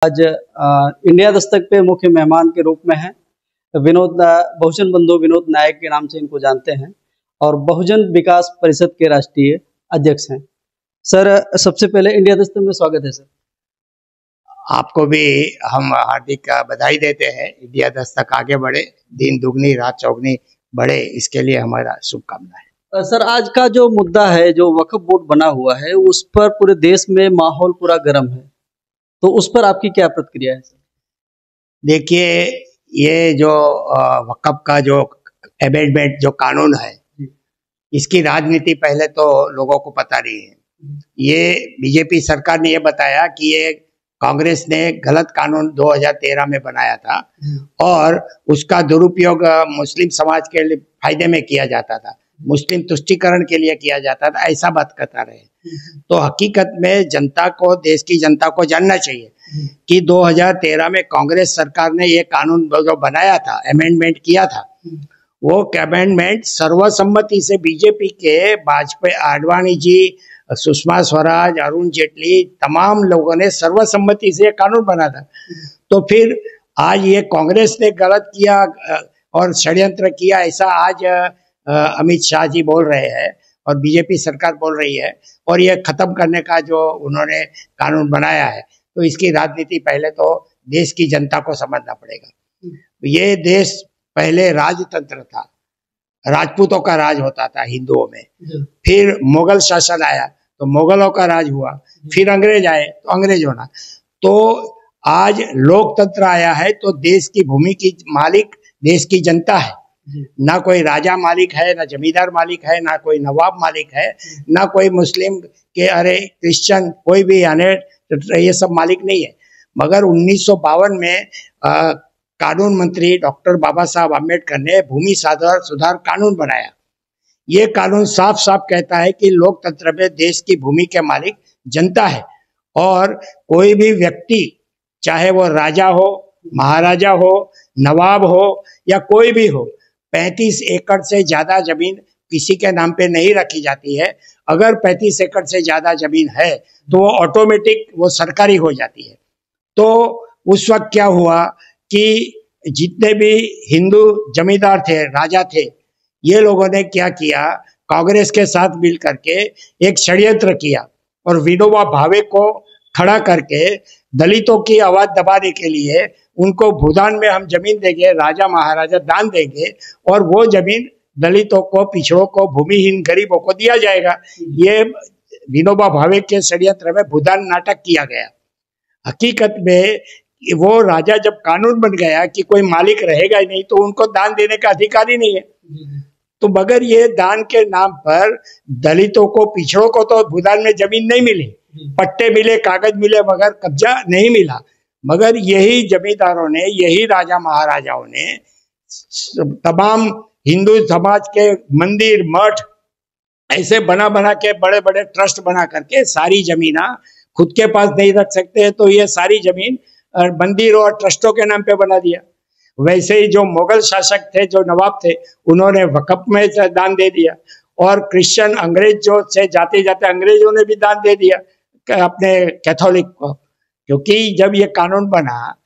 आज इंडिया दस्तक पे मुख्य मेहमान के रूप में हैं विनोद बहुजन बंधु विनोद नायक के नाम से इनको जानते हैं और बहुजन विकास परिषद के राष्ट्रीय अध्यक्ष हैं। सर, सबसे पहले इंडिया दस्तक में स्वागत है। सर, आपको भी हम हार्दिक बधाई देते हैं। इंडिया दस्तक आगे बढ़े, दिन दुगनी रात चौगनी बढ़े, इसके लिए हमारा शुभकामना है। सर, आज का जो मुद्दा है, जो वक्फ बोर्ड बना हुआ है, उस पर पूरे देश में माहौल पूरा गर्म है, तो उस पर आपकी क्या प्रतिक्रिया है? देखिए, ये जो वक्फ का जो अमेंडमेंट जो कानून है, इसकी राजनीति पहले तो लोगों को पता नहीं है। ये बीजेपी सरकार ने ये बताया कि ये कांग्रेस ने गलत कानून 2013 में बनाया था और उसका दुरुपयोग मुस्लिम समाज के लिए फायदे में किया जाता था, मुस्लिम तुष्टीकरण के लिए किया जाता था, ऐसा बात करता रहे। तो हकीकत में जनता को, देश की जनता को जानना चाहिए कि 2013 में कांग्रेस सरकार ने ये कानून जो बनाया था, अमेंडमेंट किया था, वो अमेंडमेंट सर्वसम्मति से बीजेपी के वाजपेयी, आडवाणी जी, सुषमा स्वराज, अरुण जेटली, तमाम लोगों ने सर्वसम्मति से ये कानून बना था। तो फिर आज ये कांग्रेस ने गलत किया और षड्यंत्र किया, ऐसा आज अमित शाह जी बोल रहे हैं और बीजेपी सरकार बोल रही है, और ये खत्म करने का जो उन्होंने कानून बनाया है, तो इसकी राजनीति पहले तो देश की जनता को समझना पड़ेगा। ये देश पहले राजतंत्र था, राजपूतों का राज होता था हिंदुओं में, फिर मुगल शासन आया तो मुगलों का राज हुआ, फिर अंग्रेज आए तो अंग्रेज होना, तो आज लोकतंत्र आया है, तो देश की भूमि की मालिक देश की जनता है। ना कोई राजा मालिक है, ना जमींदार मालिक है, ना कोई नवाब मालिक है, ना कोई मुस्लिम के क्रिश्चियन कोई भी ये सब मालिक नहीं है। मगर 1952 में कानून मंत्री डॉक्टर बाबा साहब अम्बेडकर ने भूमि सुधार कानून बनाया। ये कानून साफ साफ कहता है कि लोकतंत्र में देश की भूमि के मालिक जनता है, और कोई भी व्यक्ति, चाहे वो राजा हो, महाराजा हो, नवाब हो या कोई भी हो, 35 एकड़ से ज्यादा जमीन किसी के नाम पे नहीं रखी जाती है। अगर 35 एकड़ से ज्यादा जमीन है तो वो ऑटोमेटिक वो सरकारी हो जाती है। तो उस वक्त क्या हुआ कि जितने भी हिंदू जमींदार थे, राजा थे, ये लोगों ने क्या किया, कांग्रेस के साथ मिल करके एक षड्यंत्र किया और विनोबा भावे को खड़ा करके दलितों की आवाज दबाने के लिए उनको भूदान में हम जमीन देंगे, राजा महाराजा दान देंगे, और वो जमीन दलितों को, पिछड़ों को, भूमिहीन गरीबों को दिया जाएगा। ये विनोबा भावे के षड्यंत्र में भूदान नाटक किया गया। हकीकत में वो राजा जब कानून बन गया कि कोई मालिक रहेगा ही नहीं, तो उनको दान देने का अधिकार ही नहीं है। तो मगर ये दान के नाम पर दलितों को, पिछड़ों को तो भूदान में जमीन नहीं मिली, पट्टे मिले, कागज मिले, मगर कब्जा नहीं मिला। मगर यही जमींदारों ने, यही राजा महाराजाओं ने तमाम हिंदू समाज के मंदिर, मठ ऐसे बना बना के, बड़े बड़े ट्रस्ट बना करके सारी जमीना खुद के पास नहीं रख सकते, तो ये सारी जमीन मंदिर और ट्रस्टों के नाम पे बना दिया। वैसे ही जो मुगल शासक थे, जो नवाब थे, उन्होंने वक्फ में दान दे दिया, और क्रिश्चियन अंग्रेज जो से जाते जाते अंग्रेजों ने भी दान दे दिया अपने कैथोलिक को। क्योंकि जब ये कानून बना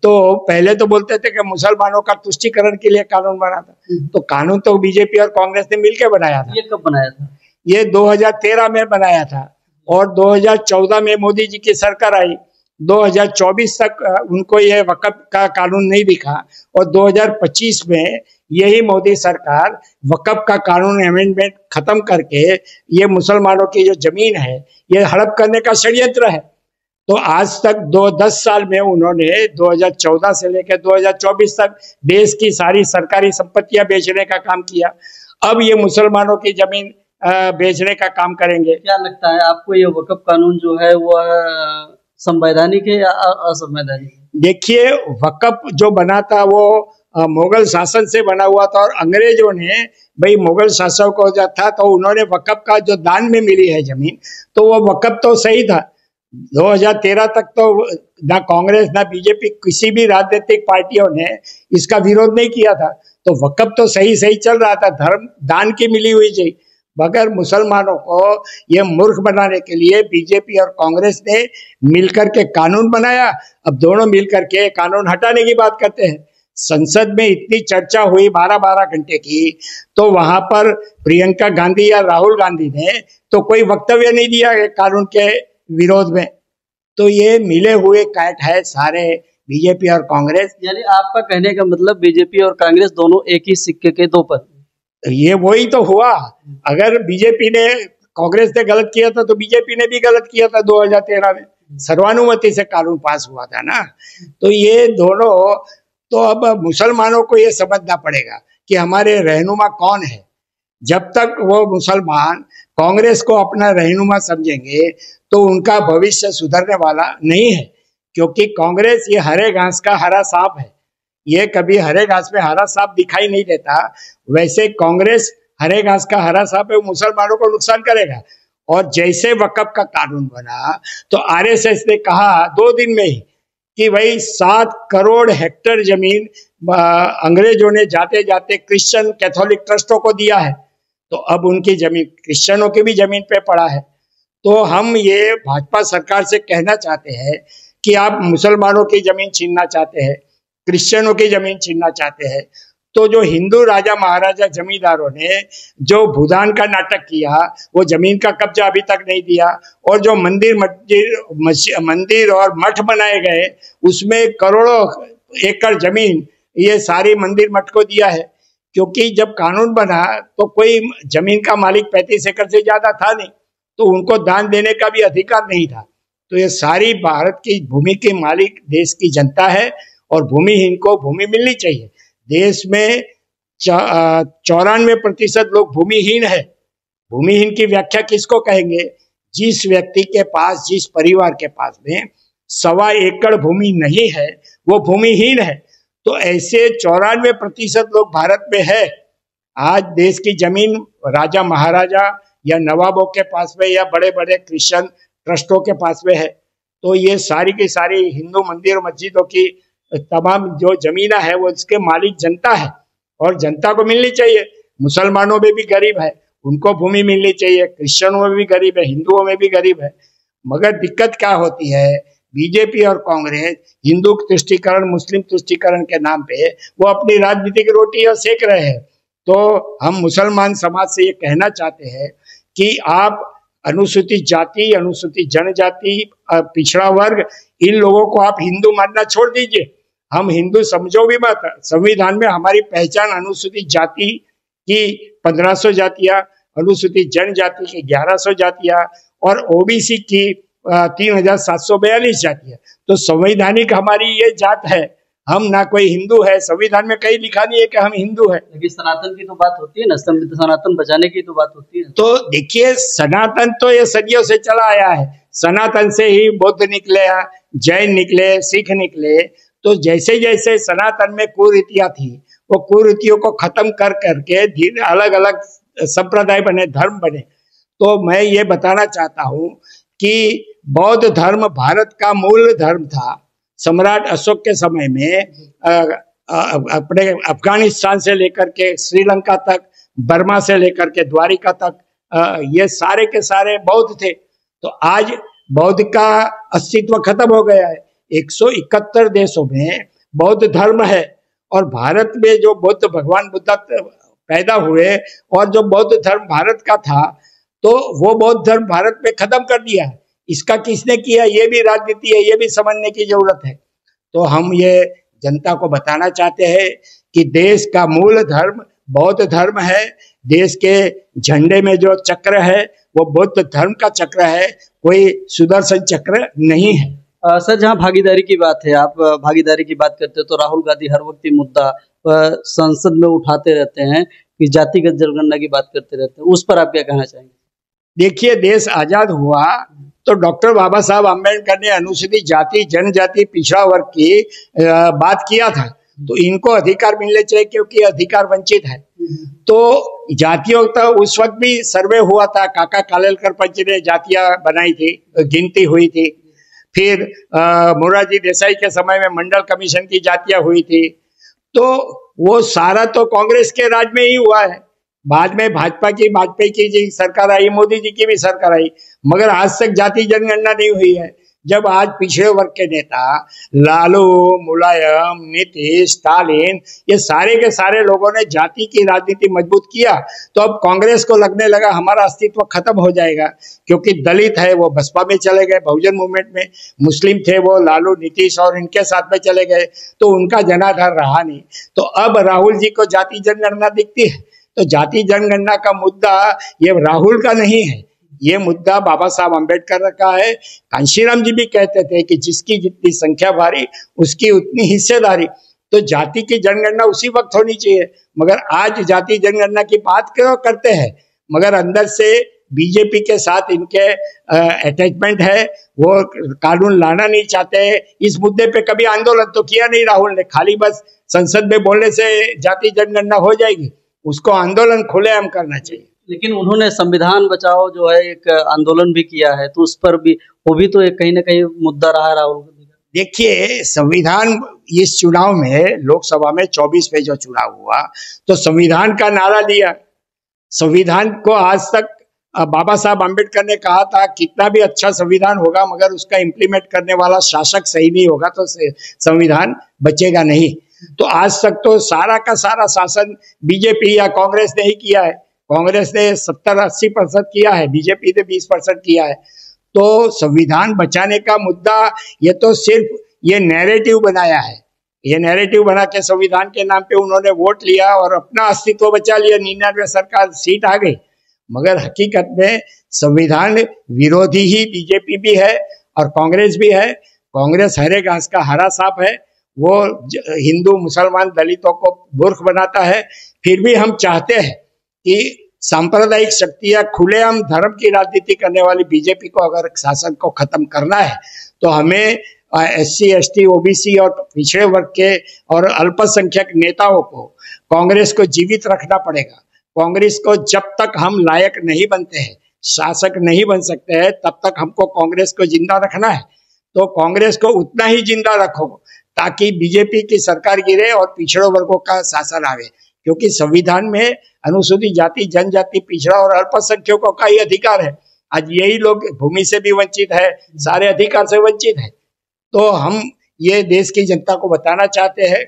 तो पहले तो बोलते थे कि मुसलमानों का तुष्टीकरण के लिए कानून बना था, तो कानून तो बीजेपी और कांग्रेस ने मिलकर बनाया था। ये कब बनाया था? ये 2013 में बनाया था, और 2014 में मोदी जी की सरकार आई। 2024 तक उनको ये वक्फ का कानून नहीं दिखा, और 2025 में यही मोदी सरकार वक्फ का कानून अमेंडमेंट खत्म करके ये मुसलमानों की जो जमीन है ये हड़प करने का षड्यंत्र है। तो आज तक 10 साल में उन्होंने 2014 से लेकर 2024 तक देश की सारी सरकारी संपत्तियां बेचने का काम किया। अब ये मुसलमानों की जमीन बेचने का काम करेंगे। क्या लगता है आपको, ये वक्फ कानून जो है वो संवैधानिक है या असंवैधानिक? देखिए, वक्फ जो बना था वो मुगल शासन से बना हुआ था, और अंग्रेजों ने, भाई मुगल शासक को जो था, तो उन्होंने वक्फ का जो दान में मिली है जमीन, तो वो वक्फ तो सही था। 2013 तक तो ना कांग्रेस ना बीजेपी, किसी भी राजनीतिक पार्टियों ने इसका विरोध नहीं किया था, तो वक्फ तो सही सही चल रहा था, धर्म दान की मिली हुई थी। मगर मुसलमानों को ये मूर्ख बनाने के लिए बीजेपी और कांग्रेस ने मिलकर के कानून बनाया। अब दोनों मिलकर के कानून हटाने की बात करते हैं। संसद में इतनी चर्चा हुई 12-12 घंटे की, तो वहां पर प्रियंका गांधी या राहुल गांधी ने तो कोई वक्तव्य नहीं दिया कानून के विरोध में। तो ये मिले हुए कैट है सारे बीजेपी और कांग्रेस। यानी आपका कहने का मतलब बीजेपी और कांग्रेस दोनों एक ही सिक्के के दो पहलू। ये वही तो हुआ। अगर बीजेपी ने कांग्रेस ने गलत किया था तो बीजेपी ने भी गलत किया था 2013 में, सर्वानुमति से कानून पास हुआ था ना। तो ये दोनों, तो अब मुसलमानों को ये समझना पड़ेगा कि हमारे रहनुमा कौन है। जब तक वो मुसलमान कांग्रेस को अपना रहनुमा समझेंगे तो उनका भविष्य सुधरने वाला नहीं है, क्योंकि कांग्रेस ये हरे घास का हरा सांप है। ये कभी हरे घास में हरा सांप दिखाई नहीं देता, वैसे कांग्रेस हरे घास का हरा सांप है, मुसलमानों को नुकसान करेगा। और जैसे वक्फ का कानून बना तो आरएसएस ने कहा 2 दिन में ही कि भाई 7 करोड़ हेक्टेयर जमीन अंग्रेजों ने जाते जाते क्रिश्चियन कैथोलिक ट्रस्टों को दिया है, तो अब उनकी जमीन क्रिश्चियनों की भी जमीन पे पड़ा है। तो हम ये भाजपा सरकार से कहना चाहते हैं कि आप मुसलमानों की जमीन छीनना चाहते हैं, क्रिश्चियनों की जमीन छीनना चाहते हैं, तो जो हिंदू राजा महाराजा जमींदारों ने जो भूदान का नाटक किया, वो जमीन का कब्जा अभी तक नहीं दिया। और जो मंदिर और मठ बनाए गए, उसमें करोड़ों एकड़ जमीन ये सारी मंदिर मठ को दिया है, क्योंकि जब कानून बना तो कोई जमीन का मालिक 35 एकड़ से ज्यादा था नहीं, तो उनको दान देने का भी अधिकार नहीं था। तो ये सारी भारत की भूमि के मालिक देश की जनता है और भूमिहीन को भूमि मिलनी चाहिए। देश में 94% लोग भूमिहीन है। भूमिहीन की व्याख्या किसको कहेंगे? जिस व्यक्ति के पास, जिस परिवार के पास में 1.25 एकड़ भूमि नहीं है, वो भूमिहीन है। तो ऐसे 94% लोग भारत में है। आज देश की जमीन राजा महाराजा या नवाबों के पास में या बड़े बड़े क्रिश्चियन ट्रस्टों के पास में है। तो ये सारी की सारी हिंदू मंदिर मस्जिदों की तमाम जो जमीना है वो इसके मालिक जनता है और जनता को मिलनी चाहिए। मुसलमानों में भी गरीब है, उनको भूमि मिलनी चाहिए, क्रिश्चियनों में भी गरीब है, हिंदुओं में भी गरीब है। मगर दिक्कत क्या होती है, बीजेपी और कांग्रेस हिंदू तुष्टीकरण, मुस्लिम तुष्टीकरण के नाम पे वो अपनी राजनीतिक रोटी सेक रहे हैं। तो हम मुसलमान समाज से ये कहना चाहते हैं कि आप अनुसूचित जाति, अनुसूचित जनजाति, पिछड़ा वर्ग, इन लोगों को आप हिंदू मानना छोड़ दीजिए। हम हिंदू समझो भी मत। संविधान में हमारी पहचान अनुसूचित जाति की 1500 जातियां, अनुसूचित जनजाति की 1100 जातियां और ओबीसी की 3742 जातियां। तो संवैधानिक हमारी ये जात है, हम ना कोई हिंदू है। संविधान में कहीं लिखा नहीं है कि हम हिंदू है। लेकिन सनातन की तो बात होती है ना, सनातन बचाने की तो बात होती है। तो देखिए, सनातन तो ये सदियों से चला आया है। सनातन से ही बौद्ध निकले, जैन निकले, सिख निकले। तो जैसे जैसे सनातन में कुरीतियां थी, वो कुरीतियों को खत्म कर करके धीरे अलग अलग संप्रदाय बने, धर्म बने। तो मैं ये बताना चाहता हूँ कि बौद्ध धर्म भारत का मूल धर्म था। सम्राट अशोक के समय में अपने अफगानिस्तान से लेकर के श्रीलंका तक, बर्मा से लेकर के द्वारिका तक, ये सारे के सारे बौद्ध थे। तो आज बौद्ध का अस्तित्व खत्म हो गया है। 171 देशों में बौद्ध धर्म है और भारत में जो बुद्ध, भगवान बुद्ध पैदा हुए और जो बौद्ध धर्म भारत का था, तो वो बौद्ध धर्म भारत में खत्म कर दिया है। इसका किसने किया, ये भी राजनीति है, ये भी समझने की जरूरत है। तो हम ये जनता को बताना चाहते हैं कि देश का मूल धर्म बौद्ध धर्म है। देश के झंडे में जो चक्र है वो बुद्ध धर्म का चक्र है, कोई सुदर्शन चक्र नहीं है। सर, जहाँ भागीदारी की बात है, आप भागीदारी की बात करते हो तो राहुल गांधी हर वक्त ये मुद्दा संसद में उठाते रहते हैं कि जातिगत जनगणना की बात करते रहते हैं। उस पर आप क्या कहना चाहेंगे? देखिए, देश आजाद हुआ तो डॉक्टर बाबा साहब अम्बेडकर ने अनुसूचित जाति, जनजाति, पिछड़ा वर्ग की बात किया था। तो इनको अधिकार मिलने चाहिए क्योंकि अधिकार वंचित है। तो जातियों का उस वक्त भी सर्वे हुआ था, काका कालेलकर पंच ने जातियां बनाई थी, गिनती हुई थी। फिर मोरारजी देसाई के समय में मंडल कमीशन की जातियां हुई थी। तो वो सारा तो कांग्रेस के राज में ही हुआ है। बाद में भाजपा की, वाजपेयी की जी सरकार आई, मोदी जी की भी सरकार आई, मगर आज तक जाति जनगणना नहीं हुई है। जब आज पिछड़े वर्ग के नेता लालू, मुलायम, नीतीश, स्टालिन, ये सारे के सारे लोगों ने जाति की राजनीति मजबूत किया, तो अब कांग्रेस को लगने लगा हमारा अस्तित्व खत्म हो जाएगा, क्योंकि दलित है वो बसपा में चले गए, बहुजन मूवमेंट में, मुस्लिम थे वो लालू, नीतीश और इनके साथ में चले गए, तो उनका जनाधार रहा नहीं। तो अब राहुल जी को जाति जनगणना दिखती है, तो जाति जनगणना का मुद्दा ये राहुल का नहीं है, ये मुद्दा बाबा साहब अम्बेडकर का है। कांशीराम जी भी कहते थे कि जिसकी जितनी संख्या भारी उसकी उतनी हिस्सेदारी, तो जाति की जनगणना उसी वक्त होनी चाहिए। मगर आज जाति जनगणना की बात क्यों करते हैं, मगर अंदर से बीजेपी के साथ इनके अटैचमेंट है, वो कानून लाना नहीं चाहते। इस मुद्दे पे कभी आंदोलन तो किया नहीं राहुल ने, खाली बस संसद में बोलने से जाति जनगणना हो जाएगी, उसको आंदोलन खुलेआम करना चाहिए। लेकिन उन्होंने संविधान बचाओ जो है एक आंदोलन भी किया है, तो उस पर भी वो भी तो एक कहीं ना कहीं मुद्दा रहा राहुल गांधी का। देखिए, संविधान इस चुनाव में लोकसभा में 24 में जो चुनाव हुआ तो संविधान का नारा दिया। संविधान को आज तक बाबा साहब अम्बेडकर ने कहा था कितना भी अच्छा संविधान होगा मगर उसका इम्प्लीमेंट करने वाला शासक सही नहीं होगा तो संविधान बचेगा नहीं। तो आज तक तो सारा का सारा शासन बीजेपी या कांग्रेस ने ही किया है। कांग्रेस ने 70-80% किया है, बीजेपी ने 20% किया है। तो संविधान बचाने का मुद्दा ये तो सिर्फ ये नैरेटिव बनाया है, ये नैरेटिव बना के संविधान के नाम पे उन्होंने वोट लिया और अपना अस्तित्व बचा लिया, 99 सरकार सीट आ गई। मगर हकीकत में संविधान विरोधी ही बीजेपी भी है और कांग्रेस भी है। कांग्रेस हरे घास का हरा सांप है, वो हिंदू, मुसलमान, दलितों को मूर्ख बनाता है। फिर भी हम चाहते हैं कि सांप्रदायिक शक्तियां खुलेआम धर्म की राजनीति करने वाली बीजेपी को अगर शासन को खत्म करना है तो हमें SC, ST, OBC और पिछड़े वर्ग के और अल्पसंख्यक नेताओं को, कांग्रेस को जीवित रखना पड़ेगा। कांग्रेस को जब तक हम लायक नहीं बनते हैं, शासक नहीं बन सकते हैं, तब तक हमको कांग्रेस को जिंदा रखना है। तो कांग्रेस को उतना ही जिंदा रखो ताकि बीजेपी की सरकार गिरे और पिछड़े वर्गों का शासन आवे, क्योंकि संविधान में अनुसूचित जाति, जनजाति, पिछड़ा और अल्पसंख्यकों का ही अधिकार है। आज यही लोग भूमि से भी वंचित है, सारे अधिकार से वंचित है। तो हम ये देश की जनता को बताना चाहते हैं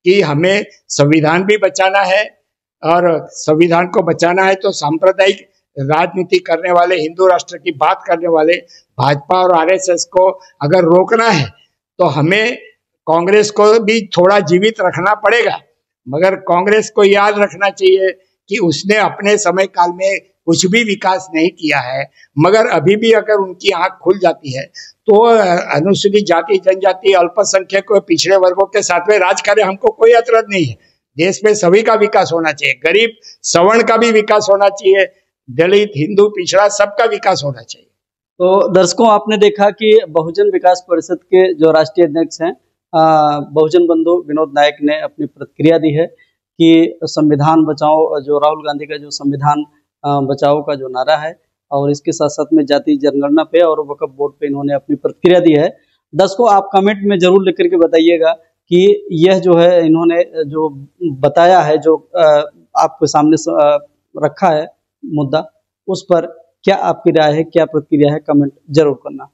कि हमें संविधान भी बचाना है, और संविधान को बचाना है तो सांप्रदायिक राजनीति करने वाले, हिंदू राष्ट्र की बात करने वाले भाजपा और RSS को अगर रोकना है तो हमें कांग्रेस को भी थोड़ा जीवित रखना पड़ेगा। मगर कांग्रेस को याद रखना चाहिए कि उसने अपने समय काल में कुछ भी विकास नहीं किया है, मगर अभी भी अगर उनकी आंख खुल जाती है तो अनुसूचित जाति, जनजाति, अल्पसंख्यक, पिछड़े वर्गों के साथ में राज करे, हमको कोई एतराज नहीं है। देश में सभी का विकास होना चाहिए, गरीब सवर्ण का भी विकास होना चाहिए, दलित, हिंदू, पिछड़ा सबका विकास होना चाहिए। तो दर्शकों, आपने देखा कि बहुजन विकास परिषद के जो राष्ट्रीय अध्यक्ष हैं बहुजन बंधु विनोद नायक ने अपनी प्रतिक्रिया दी है कि संविधान बचाओ, जो राहुल गांधी का जो संविधान बचाओ का जो नारा है, और इसके साथ साथ में जाति जनगणना पे और वक्फ बोर्ड पे इन्होंने अपनी प्रतिक्रिया दी है। दर्शकों, आप कमेंट में जरूर लिख करके बताइएगा कि यह जो है इन्होंने जो बताया है, जो आपके सामने रखा है मुद्दा, उस पर क्या आपकी राय है, क्या प्रतिक्रिया है, कमेंट जरूर करना।